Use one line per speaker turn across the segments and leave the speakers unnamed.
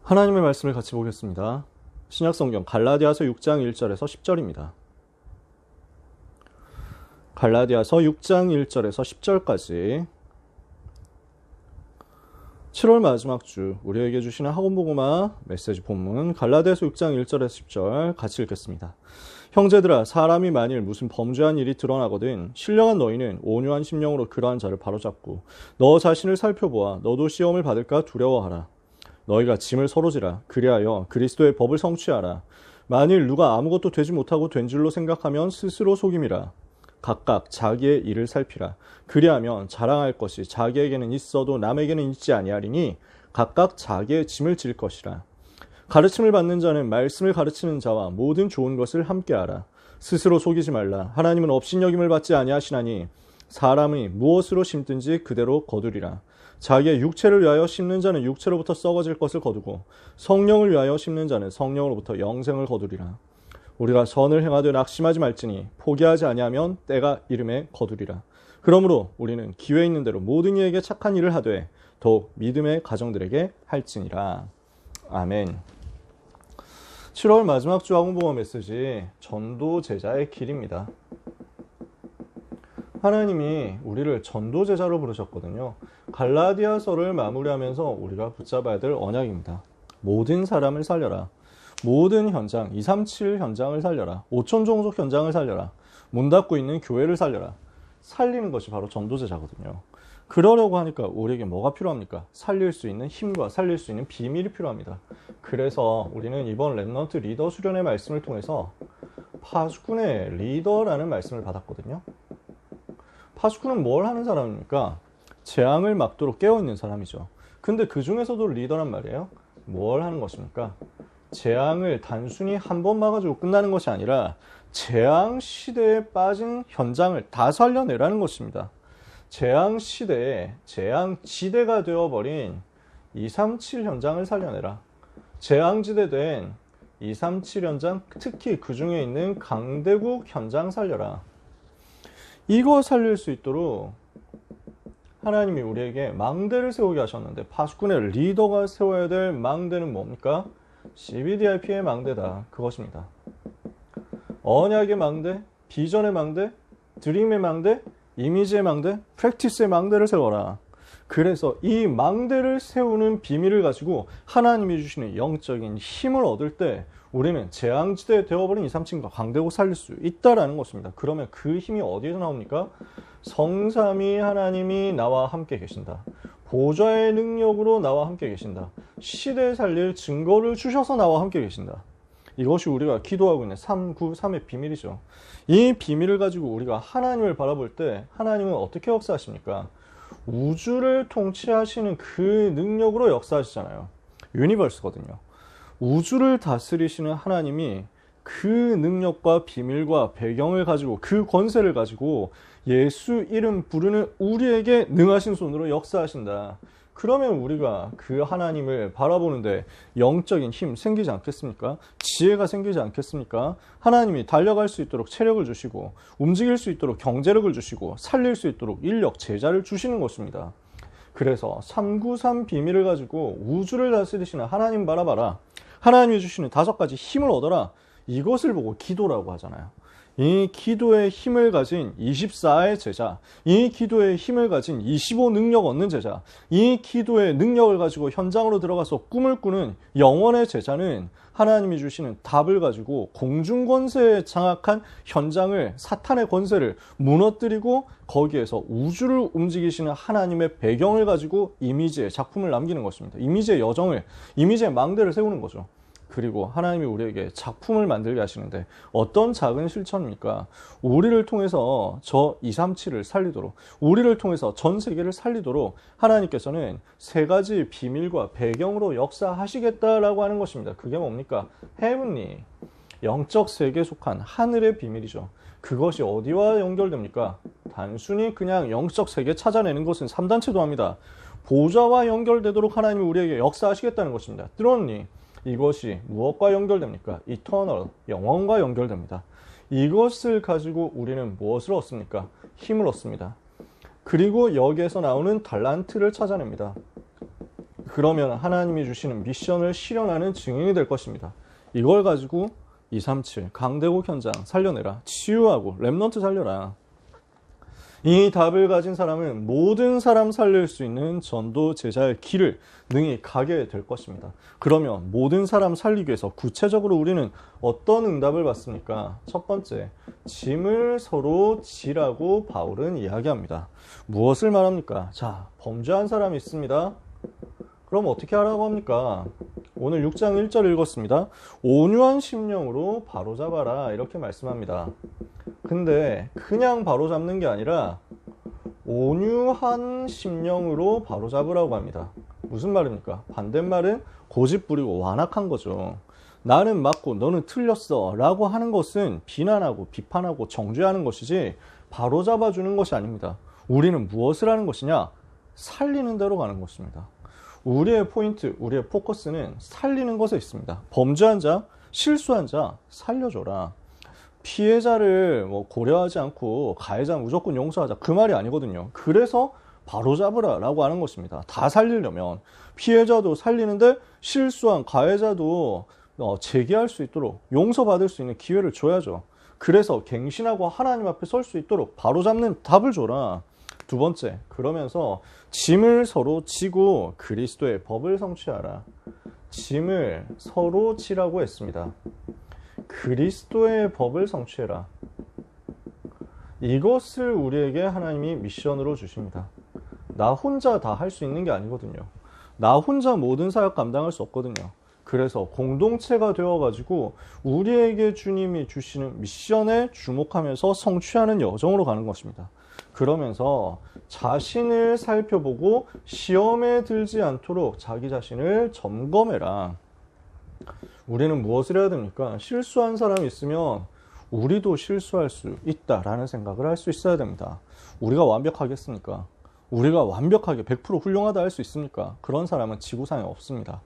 하나님의 말씀을 같이 보겠습니다. 신약성경 갈라디아서 6장 1절에서 10절입니다. 갈라디아서 6장 1절에서 10절까지 7월 마지막 주 우리에게 주시는 학원복음화 메시지 본문 갈라디아서 6장 1절에서 10절 같이 읽겠습니다. 형제들아, 사람이 만일 무슨 범죄한 일이 드러나거든 신령한 너희는 온유한 심령으로 그러한 자를 바로잡고 너 자신을 살펴보아 너도 시험을 받을까 두려워하라. 너희가 짐을 서로 지라. 그리하여 그리스도의 법을 성취하라. 만일 누가 아무것도 되지 못하고 된 줄로 생각하면 스스로 속임이라. 각각 자기의 일을 살피라. 그리하면 자랑할 것이 자기에게는 있어도 남에게는 있지 아니하리니 각각 자기의 짐을 질 것이라. 가르침을 받는 자는 말씀을 가르치는 자와 모든 좋은 것을 함께하라. 스스로 속이지 말라. 하나님은 업신여김을 받지 아니하시나니 사람이 무엇으로 심든지 그대로 거두리라. 자기의 육체를 위하여 심는 자는 육체로부터 썩어질 것을 거두고 성령을 위하여 심는 자는 성령으로부터 영생을 거두리라. 우리가 선을 행하되 낙심하지 말지니 포기하지 아니하면 때가 이름에 거두리라. 그러므로 우리는 기회 있는 대로 모든 이에게 착한 일을 하되 더욱 믿음의 가정들에게 할지니라. 아멘. 7월 마지막 주 학원복음 메시지 전도 제자의 길입니다. 하나님이 우리를 전도 제자로 부르셨거든요. 갈라디아서를 마무리하면서 우리가 붙잡아야 될 언약입니다. 모든 사람을 살려라. 모든 현장, 237 현장을 살려라. 5천 종족 현장을 살려라. 문 닫고 있는 교회를 살려라. 살리는 것이 바로 전도제자거든요. 그러려고 하니까 우리에게 뭐가 필요합니까? 살릴 수 있는 힘과 살릴 수 있는 비밀이 필요합니다. 그래서 우리는 이번 렘넌트 리더 수련의 말씀을 통해서 파수꾼의 리더라는 말씀을 받았거든요. 파수꾼은 뭘 하는 사람입니까? 재앙을 막도록 깨어있는 사람이죠. 근데 그 중에서도 리더란 말이에요. 뭘 하는 것입니까? 재앙을 단순히 한 번 막아주고 끝나는 것이 아니라 재앙 시대에 빠진 현장을 다 살려내라는 것입니다. 재앙 시대에 재앙지대가 되어버린 237 현장을 살려내라. 재앙지대 된 237 현장, 특히 그 중에 있는 강대국 현장 살려라. 이거 살릴 수 있도록 하나님이 우리에게 망대를 세우게 하셨는데 파수꾼의 리더가 세워야 될 망대는 뭡니까? CBDIP의 망대다. 그것입니다. 언약의 망대, 비전의 망대, 드림의 망대, 이미지의 망대, 프랙티스의 망대를 세워라. 그래서 이 망대를 세우는 비밀을 가지고 하나님이 주시는 영적인 힘을 얻을 때 우리는 재앙지대에 되어버린 237과 강대국 살릴 수 있다라는 것입니다. 그러면 그 힘이 어디에서 나옵니까? 성삼위 하나님이 나와 함께 계신다. 보좌의 능력으로 나와 함께 계신다. 시대 살릴 증거를 주셔서 나와 함께 계신다. 이것이 우리가 기도하고 있는 393의 비밀이죠. 이 비밀을 가지고 우리가 하나님을 바라볼 때 하나님은 어떻게 역사하십니까? 우주를 통치하시는 그 능력으로 역사하시잖아요. 유니버스거든요. 우주를 다스리시는 하나님이 그 능력과 비밀과 배경을 가지고 그 권세를 가지고 예수 이름 부르는 우리에게 능하신 손으로 역사하신다. 그러면 우리가 그 하나님을 바라보는데 영적인 힘 생기지 않겠습니까? 지혜가 생기지 않겠습니까? 하나님이 달려갈 수 있도록 체력을 주시고 움직일 수 있도록 경제력을 주시고 살릴 수 있도록 인력, 제자를 주시는 것입니다. 그래서 393 비밀을 가지고 우주를 다스리시는 하나님 바라봐라. 하나님이 주시는 5가지 힘을 얻어라. 이것을 보고 기도라고 하잖아요. 이 기도의 힘을 가진 24의 제자, 이 기도의 힘을 가진 25 능력 얻는 제자, 이 기도의 능력을 가지고 현장으로 들어가서 꿈을 꾸는 영원의 제자는 하나님이 주시는 답을 가지고 공중권세에 장악한 현장을, 사탄의 권세를 무너뜨리고 거기에서 우주를 움직이시는 하나님의 배경을 가지고 이미지의 작품을 남기는 것입니다. 이미지의 여정을, 이미지의 망대를 세우는 거죠. 그리고 하나님이 우리에게 작품을 만들게 하시는데 어떤 작은 실천입니까? 우리를 통해서 저 237을 살리도록, 우리를 통해서 전 세계를 살리도록 하나님께서는 3가지 비밀과 배경으로 역사하시겠다라고 하는 것입니다. 그게 뭡니까? 헤븐리, 영적 세계에 속한 하늘의 비밀이죠. 그것이 어디와 연결됩니까? 단순히 그냥 영적 세계 찾아내는 것은 3단체도 합니다. 보좌와 연결되도록 하나님이 우리에게 역사하시겠다는 것입니다. 들었니? 이것이 무엇과 연결됩니까? 이터널, 영원과 연결됩니다. 이것을 가지고 우리는 무엇을 얻습니까? 힘을 얻습니다. 그리고 여기에서 나오는 달란트를 찾아냅니다. 그러면 하나님이 주시는 미션을 실현하는 증인이 될 것입니다. 이걸 가지고 237 강대국 현장 살려내라. 치유하고 렘넌트 살려라. 이 답을 가진 사람은 모든 사람 살릴 수 있는 전도 제자의 길을 능히 가게 될 것입니다. 그러면 모든 사람 살리기 위해서 구체적으로 우리는 어떤 응답을 받습니까? 첫 번째, 짐을 서로 지라고 바울은 이야기합니다. 무엇을 말합니까? 자, 범죄한 사람이 있습니다. 그럼 어떻게 하라고 합니까? 오늘 6장 1절 읽었습니다. 온유한 심령으로 바로잡아라 이렇게 말씀합니다. 근데 그냥 바로잡는 게 아니라 온유한 심령으로 바로잡으라고 합니다. 무슨 말입니까? 반대말은 고집부리고 완악한 거죠. 나는 맞고 너는 틀렸어 라고 하는 것은 비난하고 비판하고 정죄하는 것이지 바로잡아주는 것이 아닙니다. 우리는 무엇을 하는 것이냐? 살리는 대로 가는 것입니다. 우리의 포인트, 우리의 포커스는 살리는 것에 있습니다. 범죄한 자, 실수한 자 살려줘라. 피해자를 고려하지 않고 가해자 무조건 용서하자 그 말이 아니거든요. 그래서 바로잡으라 라고 하는 것입니다. 다 살리려면 피해자도 살리는데 실수한 가해자도 재개할 수 있도록 용서받을 수 있는 기회를 줘야죠. 그래서 갱신하고 하나님 앞에 설 수 있도록 바로잡는 답을 줘라. 두 번째, 그러면서 짐을 서로 지고 그리스도의 법을 성취하라. 짐을 서로 지라고 했습니다. 그리스도의 법을 성취해라. 이것을 우리에게 하나님이 미션으로 주십니다. 나 혼자 다 할 수 있는 게 아니거든요. 나 혼자 모든 사역 감당할 수 없거든요. 그래서 공동체가 되어가지고 우리에게 주님이 주시는 미션에 주목하면서 성취하는 여정으로 가는 것입니다. 그러면서 자신을 살펴보고 시험에 들지 않도록 자기 자신을 점검해라. 우리는 무엇을 해야 됩니까? 실수한 사람이 있으면 우리도 실수할 수 있다라는 생각을 할 수 있어야 됩니다. 우리가 완벽하겠습니까? 우리가 완벽하게 100% 훌륭하다 할 수 있습니까? 그런 사람은 지구상에 없습니다.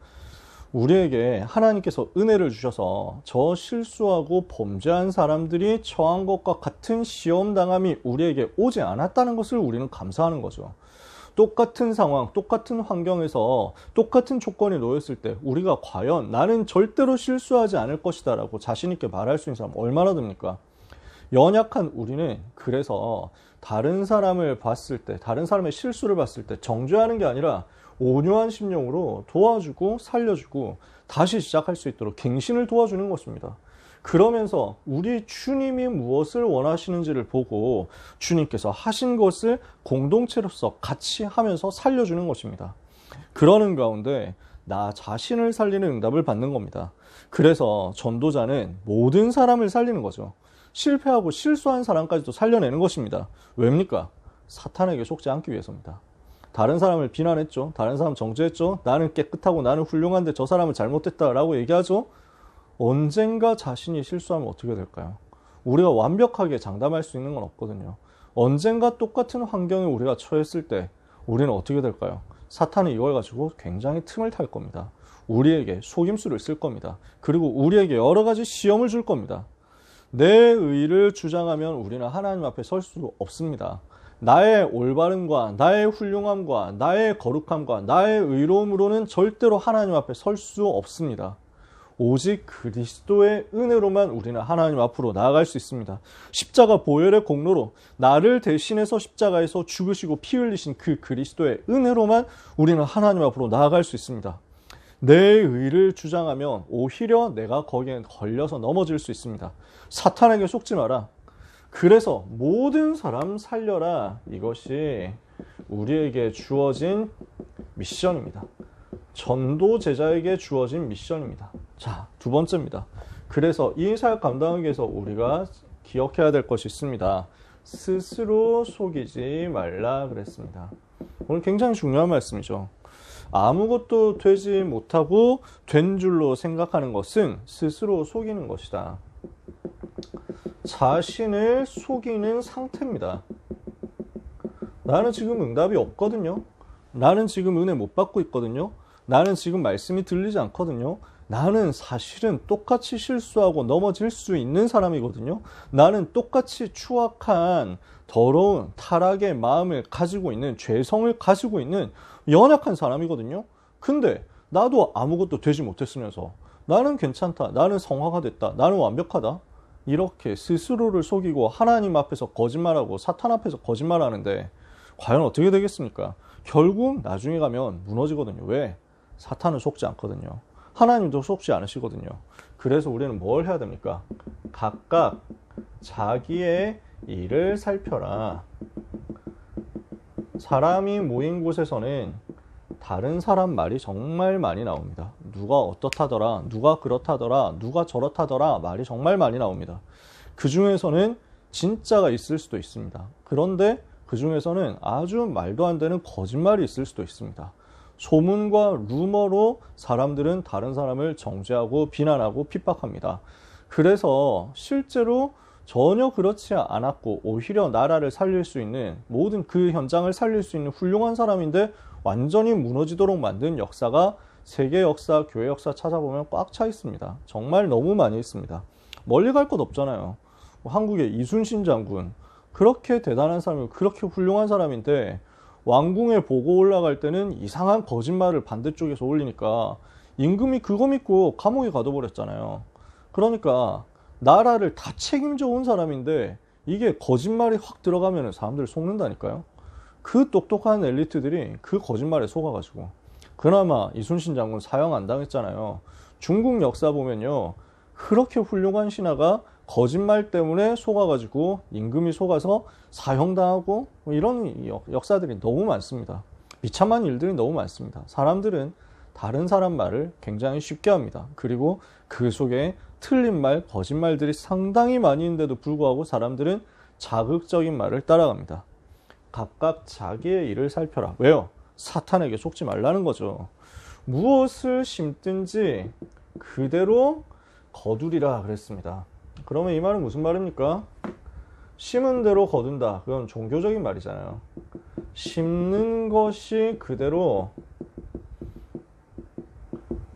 우리에게 하나님께서 은혜를 주셔서 저 실수하고 범죄한 사람들이 처한 것과 같은 시험당함이 우리에게 오지 않았다는 것을 우리는 감사하는 거죠. 똑같은 상황, 똑같은 환경에서 똑같은 조건이 놓였을 때 우리가 과연 나는 절대로 실수하지 않을 것이다 라고 자신 있게 말할 수 있는 사람 얼마나 됩니까? 연약한 우리는 그래서 다른 사람을 봤을 때, 다른 사람의 실수를 봤을 때 정죄하는 게 아니라 온유한 심령으로 도와주고 살려주고 다시 시작할 수 있도록 갱신을 도와주는 것입니다. 그러면서 우리 주님이 무엇을 원하시는지를 보고 주님께서 하신 것을 공동체로서 같이 하면서 살려주는 것입니다. 그러는 가운데 나 자신을 살리는 응답을 받는 겁니다. 그래서 전도자는 모든 사람을 살리는 거죠. 실패하고 실수한 사람까지도 살려내는 것입니다. 왜입니까? 사탄에게 속지 않기 위해서입니다. 다른 사람을 비난했죠. 다른 사람 정죄했죠. 나는 깨끗하고 나는 훌륭한데 저 사람은 잘못됐다라고 얘기하죠. 언젠가 자신이 실수하면 어떻게 될까요? 우리가 완벽하게 장담할 수 있는 건 없거든요. 언젠가 똑같은 환경에 우리가 처했을 때 우리는 어떻게 될까요? 사탄은 이걸 가지고 굉장히 틈을 탈 겁니다. 우리에게 속임수를 쓸 겁니다. 그리고 우리에게 여러 가지 시험을 줄 겁니다. 내 의를 주장하면 우리는 하나님 앞에 설 수 없습니다. 나의 올바름과 나의 훌륭함과 나의 거룩함과 나의 의로움으로는 절대로 하나님 앞에 설 수 없습니다. 오직 그리스도의 은혜로만 우리는 하나님 앞으로 나아갈 수 있습니다. 십자가 보혈의 공로로 나를 대신해서 십자가에서 죽으시고 피 흘리신 그 그리스도의 은혜로만 우리는 하나님 앞으로 나아갈 수 있습니다. 내 의를 주장하면 오히려 내가 거기에 걸려서 넘어질 수 있습니다. 사탄에게 속지 마라. 그래서 모든 사람 살려라. 이것이 우리에게 주어진 미션입니다. 전도 제자에게 주어진 미션입니다. 자, 두 번째입니다. 그래서 이 사역 감당하기 위해서 우리가 기억해야 될 것이 있습니다. 스스로 속이지 말라 그랬습니다. 오늘 굉장히 중요한 말씀이죠. 아무것도 되지 못하고 된 줄로 생각하는 것은 스스로 속이는 것이다. 자신을 속이는 상태입니다. 나는 지금 응답이 없거든요. 나는 지금 은혜 못 받고 있거든요. 나는 지금 말씀이 들리지 않거든요. 나는 사실은 똑같이 실수하고 넘어질 수 있는 사람이거든요. 나는 똑같이 추악한 더러운 타락의 마음을 가지고 있는 죄성을 가지고 있는 연약한 사람이거든요. 근데 나도 아무것도 되지 못했으면서 나는 괜찮다, 나는 성화가 됐다, 나는 완벽하다, 이렇게 스스로를 속이고 하나님 앞에서 거짓말하고 사탄 앞에서 거짓말하는데 과연 어떻게 되겠습니까? 결국 나중에 가면 무너지거든요. 왜? 사탄은 속지 않거든요. 하나님도 속지 않으시거든요. 그래서 우리는 뭘 해야 됩니까? 각각 자기의 일을 살펴라. 사람이 모인 곳에서는 다른 사람 말이 정말 많이 나옵니다. 누가 어떻다더라, 누가 그렇다더라, 누가 저렇다더라 말이 정말 많이 나옵니다. 그 중에서는 진짜가 있을 수도 있습니다. 그런데 그 중에서는 아주 말도 안 되는 거짓말이 있을 수도 있습니다. 소문과 루머로 사람들은 다른 사람을 정죄하고 비난하고 핍박합니다. 그래서 실제로 전혀 그렇지 않았고 오히려 나라를 살릴 수 있는, 모든 그 현장을 살릴 수 있는 훌륭한 사람인데 완전히 무너지도록 만든 역사가 세계 역사, 교회 역사 찾아보면 꽉 차 있습니다. 정말 너무 많이 있습니다. 멀리 갈 것 없잖아요. 한국의 이순신 장군, 그렇게 대단한 사람이고 그렇게 훌륭한 사람인데 왕궁에 보고 올라갈 때는 이상한 거짓말을 반대쪽에서 올리니까 임금이 그거 믿고 감옥에 가둬버렸잖아요. 그러니까 나라를 다 책임져 온 사람인데 이게 거짓말이 확 들어가면 사람들 속는다니까요. 그 똑똑한 엘리트들이 그 거짓말에 속아가지고 그나마 이순신 장군 사형 안 당했잖아요. 중국 역사 보면요, 그렇게 훌륭한 신하가 거짓말 때문에 속아가지고 임금이 속아서 사형당하고 이런 역사들이 너무 많습니다. 비참한 일들이 너무 많습니다. 사람들은 다른 사람 말을 굉장히 쉽게 합니다. 그리고 그 속에 틀린 말, 거짓말들이 상당히 많이 있는데도 불구하고 사람들은 자극적인 말을 따라갑니다. 각각 자기의 일을 살펴라. 왜요? 사탄에게 속지 말라는 거죠. 무엇을 심든지 그대로 거두리라 그랬습니다. 그러면 이 말은 무슨 말입니까? 심은 대로 거둔다. 그건 종교적인 말이잖아요. 심는 것이 그대로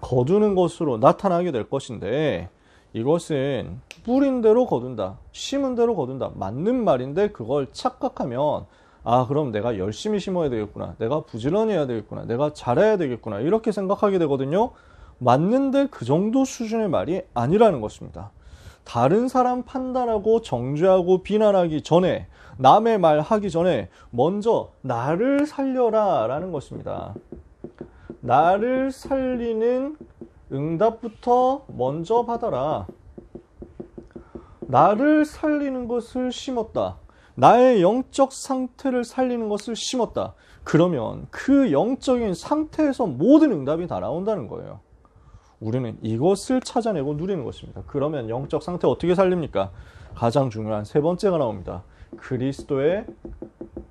거두는 것으로 나타나게 될 것인데, 이것은 뿌린 대로 거둔다, 심은 대로 거둔다, 맞는 말인데 그걸 착각하면 아, 그럼 내가 열심히 심어야 되겠구나, 내가 부지런히 해야 되겠구나, 내가 잘해야 되겠구나, 이렇게 생각하게 되거든요. 맞는데 그 정도 수준의 말이 아니라는 것입니다. 다른 사람 판단하고 정죄하고 비난하기 전에, 남의 말 하기 전에 먼저 나를 살려라 라는 것입니다. 나를 살리는 응답부터 먼저 받아라. 나를 살리는 것을 심었다. 나의 영적 상태를 살리는 것을 심었다. 그러면 그 영적인 상태에서 모든 응답이 다 나온다는 거예요. 우리는 이것을 찾아내고 누리는 것입니다. 그러면 영적 상태 어떻게 살립니까? 가장 중요한 세 번째가 나옵니다. 그리스도의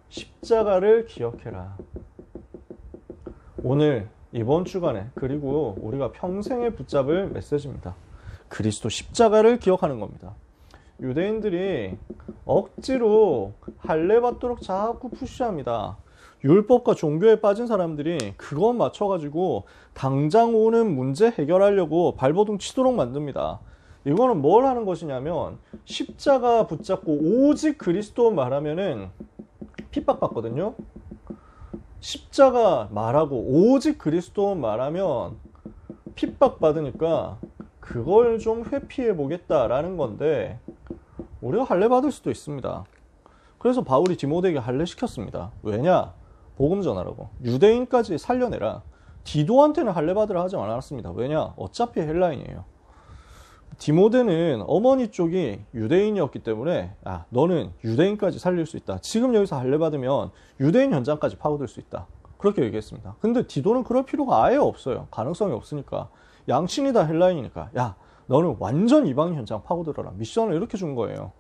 십자가를 기억해라. 오늘 이번 주간에, 그리고 우리가 평생에 붙잡을 메시지입니다. 그리스도 십자가를 기억하는 겁니다. 유대인들이 억지로 할례 받도록 자꾸 푸시합니다. 율법과 종교에 빠진 사람들이 그것 맞춰가지고 당장 오는 문제 해결하려고 발버둥 치도록 만듭니다. 이거는 뭘 하는 것이냐면, 십자가 붙잡고 오직 그리스도 말하면은 핍박받거든요. 십자가 말하고 오직 그리스도 말하면 핍박받으니까 그걸 좀 회피해 보겠다라는 건데, 우리가 할례 받을 수도 있습니다. 그래서 바울이 디모데에게 할례 시켰습니다. 왜냐? 복음 전하라고. 유대인까지 살려내라. 디도한테는 할례 받으라 하지 않았습니다. 왜냐? 어차피 헬라인이에요. 디모데는 어머니 쪽이 유대인이었기 때문에 너는 유대인까지 살릴 수 있다. 지금 여기서 할례 받으면 유대인 현장까지 파고들 수 있다. 그렇게 얘기했습니다. 근데 디도는 그럴 필요가 아예 없어요. 가능성이 없으니까. 양친이 다 헬라인이니까 너는 완전 이방 현장 파고들어라. 미션을 이렇게 준 거예요.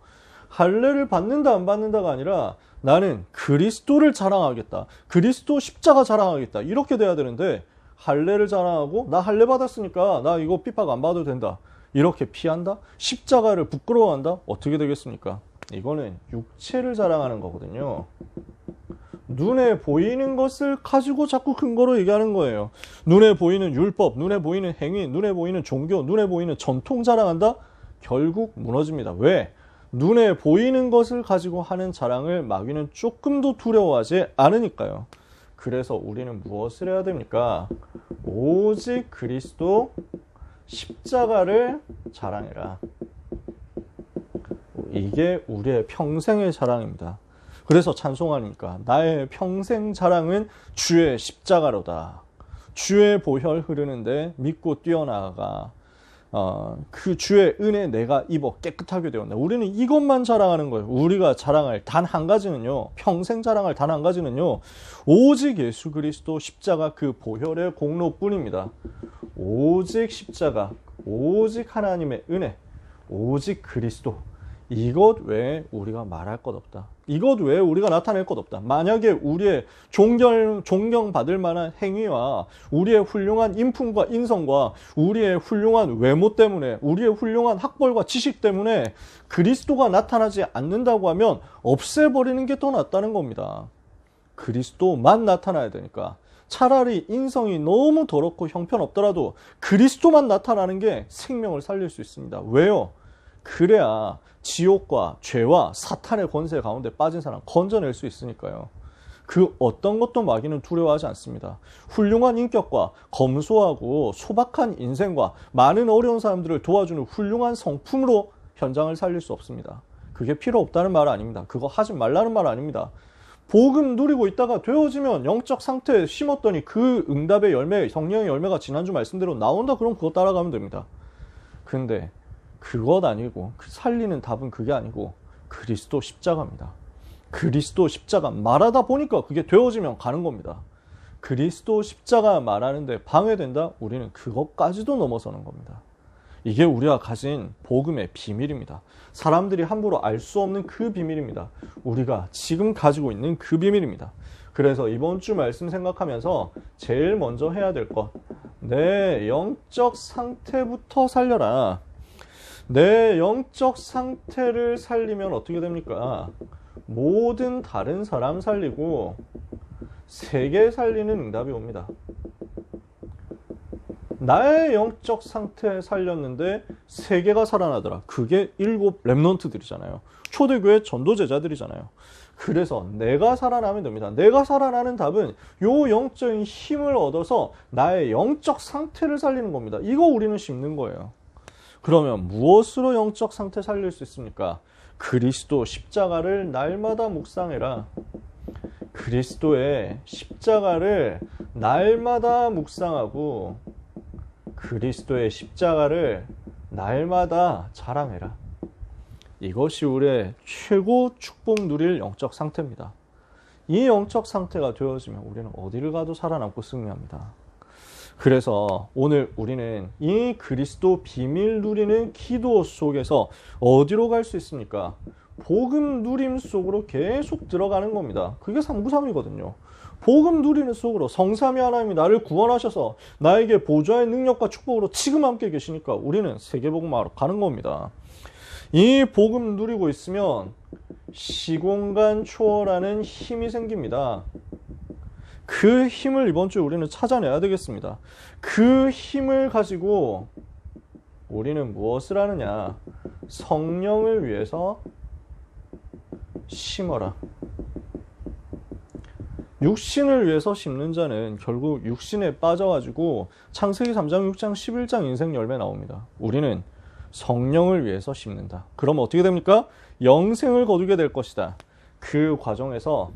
할례를 받는다 안 받는다가 아니라 나는 그리스도를 자랑하겠다, 그리스도 십자가 자랑하겠다, 이렇게 돼야 되는데, 할례를 자랑하고 나 할례 받았으니까 나 이거 핍박 안 받아도 된다, 이렇게 피한다? 십자가를 부끄러워한다? 어떻게 되겠습니까? 이거는 육체를 자랑하는 거거든요. 눈에 보이는 것을 가지고 자꾸 근거로 얘기하는 거예요. 눈에 보이는 율법, 눈에 보이는 행위, 눈에 보이는 종교, 눈에 보이는 전통 자랑한다? 결국 무너집니다. 왜? 눈에 보이는 것을 가지고 하는 자랑을 마귀는 조금도 두려워하지 않으니까요. 그래서 우리는 무엇을 해야 됩니까? 오직 그리스도 십자가를 자랑해라. 이게 우리의 평생의 자랑입니다. 그래서 찬송하니까 나의 평생 자랑은 주의 십자가로다. 주의 보혈 흐르는데 믿고 뛰어나가. 그 주의 은혜 내가 입어 깨끗하게 되었다. 우리는 이것만 자랑하는 거예요. 우리가 자랑할 단 한 가지는요, 평생 자랑할 단 한 가지는요, 오직 예수 그리스도 십자가 그 보혈의 공로뿐입니다. 오직 십자가, 오직 하나님의 은혜, 오직 그리스도. 이것 외에 우리가 말할 것 없다. 이것 외에 우리가 나타낼 것 없다. 만약에 우리의 존경받을 만한 행위와 우리의 훌륭한 인품과 인성과 우리의 훌륭한 외모 때문에, 우리의 훌륭한 학벌과 지식 때문에 그리스도가 나타나지 않는다고 하면 없애버리는 게 더 낫다는 겁니다. 그리스도만 나타나야 되니까. 차라리 인성이 너무 더럽고 형편없더라도 그리스도만 나타나는 게 생명을 살릴 수 있습니다. 왜요? 그래야 지옥과 죄와 사탄의 권세 가운데 빠진 사람 건져낼 수 있으니까요. 그 어떤 것도 마귀는 두려워하지 않습니다. 훌륭한 인격과 검소하고 소박한 인생과 많은 어려운 사람들을 도와주는 훌륭한 성품으로 현장을 살릴 수 없습니다. 그게 필요 없다는 말 아닙니다. 그거 하지 말라는 말 아닙니다. 복음 누리고 있다가 되어지면 영적 상태에 심었더니 그 응답의 열매, 성령의 열매가 지난주 말씀대로 나온다. 그럼 그거 따라가면 됩니다. 근데 그것 아니고, 살리는 답은 그게 아니고 그리스도 십자가입니다. 그리스도 십자가 말하다 보니까 그게 되어지면 가는 겁니다. 그리스도 십자가 말하는데 방해된다? 우리는 그것까지도 넘어서는 겁니다. 이게 우리가 가진 복음의 비밀입니다. 사람들이 함부로 알 수 없는 그 비밀입니다. 우리가 지금 가지고 있는 그 비밀입니다. 그래서 이번 주 말씀 생각하면서 제일 먼저 해야 될 것, 내 영적 상태부터 살려라. 내 영적 상태를 살리면 어떻게 됩니까? 모든 다른 사람 살리고 세계 살리는 응답이 옵니다. 나의 영적 상태 살렸는데 세계가 살아나더라. 그게 7 렘넌트들이잖아요. 초대교회 전도제자들이잖아요. 그래서 내가 살아나면 됩니다. 내가 살아나는 답은 요 영적인 힘을 얻어서 나의 영적 상태를 살리는 겁니다. 이거 우리는 심는 거예요. 그러면 무엇으로 영적 상태 살릴 수 있습니까? 그리스도 십자가를 날마다 묵상해라. 그리스도의 십자가를 날마다 묵상하고 그리스도의 십자가를 날마다 자랑해라. 이것이 우리의 최고 축복 누릴 영적 상태입니다. 이 영적 상태가 되어지면 우리는 어디를 가도 살아남고 승리합니다. 그래서 오늘 우리는 이 그리스도 비밀 누리는 기도 속에서 어디로 갈 수 있습니까? 복음 누림 속으로 계속 들어가는 겁니다. 그게 삼구삼이거든요. 복음 누리는 속으로 성삼위 하나님이 나를 구원하셔서 나에게 보좌의 능력과 축복으로 지금 함께 계시니까 우리는 세계복음하러 가는 겁니다. 이 복음 누리고 있으면 시공간 초월하는 힘이 생깁니다. 그 힘을 이번 주에 우리는 찾아내야 되겠습니다. 그 힘을 가지고 우리는 무엇을 하느냐? 성령을 위해서 심어라. 육신을 위해서 심는 자는 결국 육신에 빠져가지고 창세기 3장, 6장, 11장 인생 열매 나옵니다. 우리는 성령을 위해서 심는다. 그럼 어떻게 됩니까? 영생을 거두게 될 것이다. 그 과정에서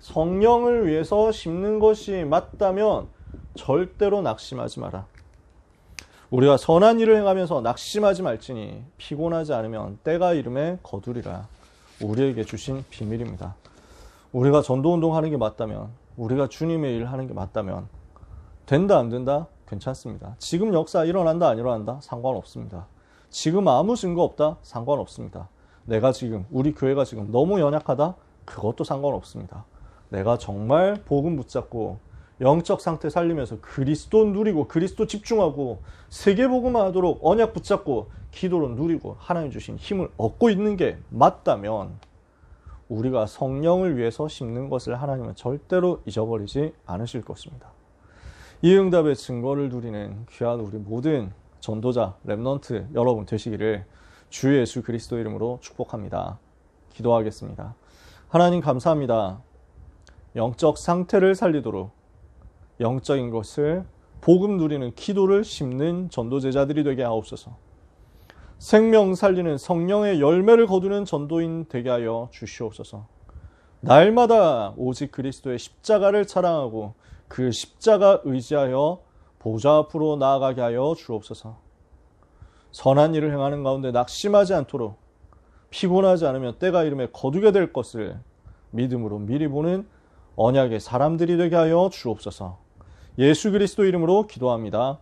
성령을 위해서 심는 것이 맞다면 절대로 낙심하지 마라. 우리가 선한 일을 행하면서 낙심하지 말지니 피곤하지 않으면 때가 이름에 거두리라. 우리에게 주신 비밀입니다. 우리가 전도운동 하는 게 맞다면, 우리가 주님의 일 하는 게 맞다면 된다 안 된다? 괜찮습니다. 지금 역사 일어난다 안 일어난다? 상관없습니다. 지금 아무 증거 없다? 상관없습니다. 내가 지금, 우리 교회가 지금 너무 연약하다? 그것도 상관없습니다. 내가 정말 복음 붙잡고 영적 상태 살리면서 그리스도 누리고 그리스도 집중하고 세계복음화 하도록 언약 붙잡고 기도로 누리고 하나님 주신 힘을 얻고 있는 게 맞다면 우리가 성령을 위해서 심는 것을 하나님은 절대로 잊어버리지 않으실 것입니다. 이 응답의 증거를 누리는 귀한 우리 모든 전도자, 렘넌트 여러분 되시기를 주 예수 그리스도 이름으로 축복합니다. 기도하겠습니다. 하나님 감사합니다. 영적 상태를 살리도록 영적인 것을 복음 누리는 기도를 심는 전도제자들이 되게 하옵소서. 생명 살리는 성령의 열매를 거두는 전도인 되게 하여 주시옵소서. 날마다 오직 그리스도의 십자가를 자랑하고 그 십자가 의지하여 보좌 앞으로 나아가게 하여 주옵소서. 선한 일을 행하는 가운데 낙심하지 않도록 피곤하지 않으면 때가 이름에 거두게 될 것을 믿음으로 미리 보는 언약의 사람들이 되게 하여 주옵소서. 예수 그리스도 이름으로 기도합니다.